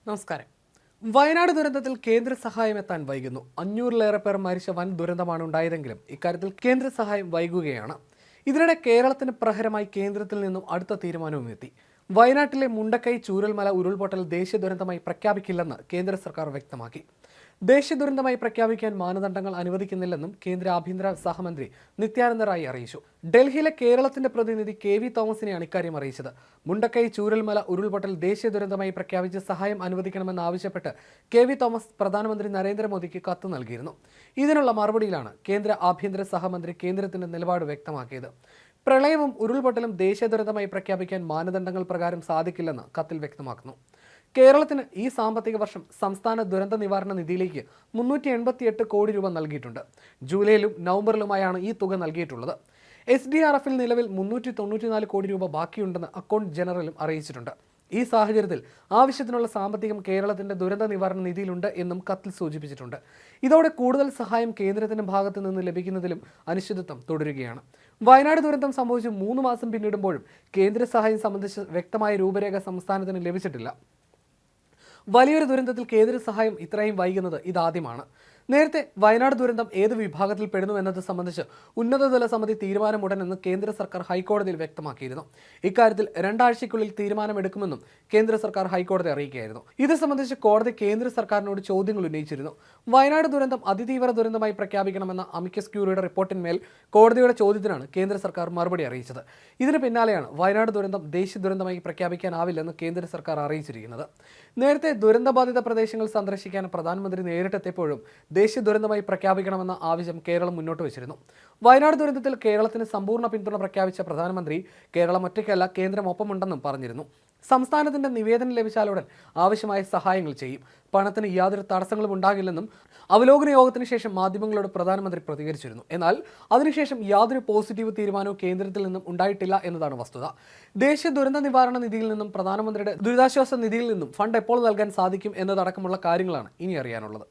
നമസ്കാരം. വയനാട് ദുരന്തത്തിൽ കേന്ദ്ര സഹായം എത്താൻ വൈകുന്നു. 500-ലേറെ പേർ മരിച്ച വൻ ദുരന്തമാണ് ഉണ്ടായതെങ്കിലും ഇക്കാര്യത്തിൽ കേന്ദ്ര സഹായം വൈകുകയാണ്. ഇതിനിടെ കേരളത്തിന് പ്രഹരമായി കേന്ദ്രത്തിൽ നിന്നും അടുത്ത തീരുമാനവും എത്തി. വയനാട്ടിലെ മുണ്ടക്കൈ ചൂരൽമല ഉരുൾപൊട്ടൽ ദേശീയ ദുരന്തമായി പ്രഖ്യാപിക്കില്ലെന്ന് കേന്ദ്ര സർക്കാർ വ്യക്തമാക്കി. ദേശീയ ദുരന്തമായി പ്രഖ്യാപിക്കാൻ മാനദണ്ഡങ്ങൾ അനുവദിക്കുന്നില്ലെന്നും കേന്ദ്ര ആഭ്യന്തര സഹമന്ത്രി നിത്യാനന്ദ റായ് അറിയിച്ചു. ഡൽഹിയിലെ കേരളത്തിന്റെ പ്രതിനിധി KV തോമസിനെയാണ് ഇക്കാര്യം അറിയിച്ചത്. മുണ്ടക്കൈ ചൂരൽമല ഉരുൾപൊട്ടൽ ദേശീയ ദുരന്തമായി പ്രഖ്യാപിച്ച് സഹായം അനുവദിക്കണമെന്നാവശ്യപ്പെട്ട് KV തോമസ് പ്രധാനമന്ത്രി നരേന്ദ്രമോദിക്ക് കത്ത് നൽകിയിരുന്നു. ഇതിനുള്ള മറുപടിയിലാണ് കേന്ദ്ര ആഭ്യന്തര സഹമന്ത്രി കേന്ദ്രത്തിന്റെ നിലപാട് വ്യക്തമാക്കിയത്. പ്രളയവും ഉരുൾപൊട്ടലും ദേശീയ ദുരന്തമായി പ്രഖ്യാപിക്കാൻ മാനദണ്ഡങ്ങൾ പ്രകാരം സാധിക്കില്ലെന്ന് കത്തിൽ വ്യക്തമാക്കുന്നു. കേരളത്തിന് ഈ സാമ്പത്തിക വർഷം സംസ്ഥാന ദുരന്ത നിവാരണ നിധിയിലേക്ക് 388 കോടി രൂപ നൽകിയിട്ടുണ്ട്. ജൂലൈയിലും നവംബറിലുമായാണ് ഈ തുക നൽകിയിട്ടുള്ളത്. SDRF-ൽ നിലവിൽ 394 കോടി രൂപ ബാക്കിയുണ്ടെന്ന് അക്കൗണ്ട് ജനറലും അറിയിച്ചിട്ടുണ്ട്. ഈ സാഹചര്യത്തിൽ ആവശ്യത്തിനുള്ള സാമ്പത്തികം കേരളത്തിന്റെ ദുരന്ത നിവാരണ നിധിയിലുണ്ട് എന്നും കത്തിൽ സൂചിപ്പിച്ചിട്ടുണ്ട്. ഇതോടെ കൂടുതൽ സഹായം കേന്ദ്രത്തിന്റെ ഭാഗത്തു നിന്ന് ലഭിക്കുന്നതിലും അനിശ്ചിതത്വം തുടരുകയാണ്. വയനാട് ദുരന്തം സംഭവിച്ച് 3 മാസം പിന്നിടുമ്പോഴും കേന്ദ്ര സഹായം സംബന്ധിച്ച് വ്യക്തമായ രൂപരേഖ സംസ്ഥാനത്തിന് ലഭിച്ചിട്ടില്ല. വലിയൊരു ദുരന്തത്തിൽ കേന്ദ്ര സഹായം ഇത്രയും വൈകുന്നത് ഇതാദ്യമാണ്. നേരത്തെ വയനാട് ദുരന്തം ഏത് വിഭാഗത്തിൽ പെടുന്നു എന്നത് സംബന്ധിച്ച് ഉന്നതതല സമിതി തീരുമാനമുടനെന്ന് കേന്ദ്ര സർക്കാർ ഹൈക്കോടതിയിൽ വ്യക്തമാക്കിയിരുന്നു. ഇക്കാര്യത്തിൽ 2 ആഴ്ചയ്ക്കുള്ളിൽ തീരുമാനമെടുക്കുമെന്നും കേന്ദ്ര സർക്കാർ ഹൈക്കോടതി അറിയിക്കുകയായിരുന്നു. ഇത് സംബന്ധിച്ച് കോടതി കേന്ദ്ര സർക്കാരിനോട് ചോദ്യങ്ങൾ ഉന്നയിച്ചിരുന്നു. വയനാട് ദുരന്തം അതിതീവ്ര ദുരന്തമായി പ്രഖ്യാപിക്കണമെന്ന അമിക്കസ് ക്യൂറിയുടെ റിപ്പോർട്ടിന്മേൽ കോടതിയുടെ ചോദ്യത്തിനാണ് കേന്ദ്ര സർക്കാർ മറുപടി അറിയിച്ചത്. ഇതിന് പിന്നാലെയാണ് വയനാട് ദുരന്തം ദേശീയ ദുരന്തമായി പ്രഖ്യാപിക്കാനാവില്ലെന്ന് കേന്ദ്ര സർക്കാർ അറിയിച്ചിരിക്കുന്നത്. നേരത്തെ ദുരന്തബാധിത പ്രദേശങ്ങൾ സന്ദർശിക്കാൻ പ്രധാനമന്ത്രി നേരിട്ടെത്തിയപ്പോഴും ദേശീയ ദുരന്തമായി പ്രഖ്യാപിക്കണമെന്ന ആവശ്യം കേരളം മുന്നോട്ട് വച്ചിരുന്നു. വയനാട് ദുരന്തത്തിൽ കേരളത്തിന് സമ്പൂർണ്ണ പിന്തുണ പ്രഖ്യാപിച്ച പ്രധാനമന്ത്രി കേരളം ഒറ്റയ്ക്കല്ല, കേന്ദ്രം ഒപ്പമുണ്ടെന്നും പറഞ്ഞിരുന്നു. സംസ്ഥാനത്തിന്റെ നിവേദനം ലഭിച്ചാലുടൻ ആവശ്യമായ സഹായങ്ങൾ ചെയ്യും. പണത്തിന് യാതൊരു തടസ്സങ്ങളും ഉണ്ടാകില്ലെന്നും അവലോകന യോഗത്തിന് ശേഷം മാധ്യമങ്ങളോട് പ്രധാനമന്ത്രി പ്രതികരിച്ചിരുന്നു. എന്നാൽ അതിനുശേഷം യാതൊരു പോസിറ്റീവ് തീരുമാനവും കേന്ദ്രത്തിൽ നിന്നും ഉണ്ടായിട്ടില്ല എന്നതാണ് വസ്തുത. ദേശീയ ദുരന്ത നിവാരണ നിധിയിൽ നിന്നും പ്രധാനമന്ത്രിയുടെ ദുരിതാശ്വാസ നിധിയിൽ നിന്നും ഫണ്ട് എപ്പോൾ നൽകാൻ സാധിക്കും എന്നതടക്കമുള്ള കാര്യങ്ങളാണ് ഇനി അറിയാനുള്ളത്.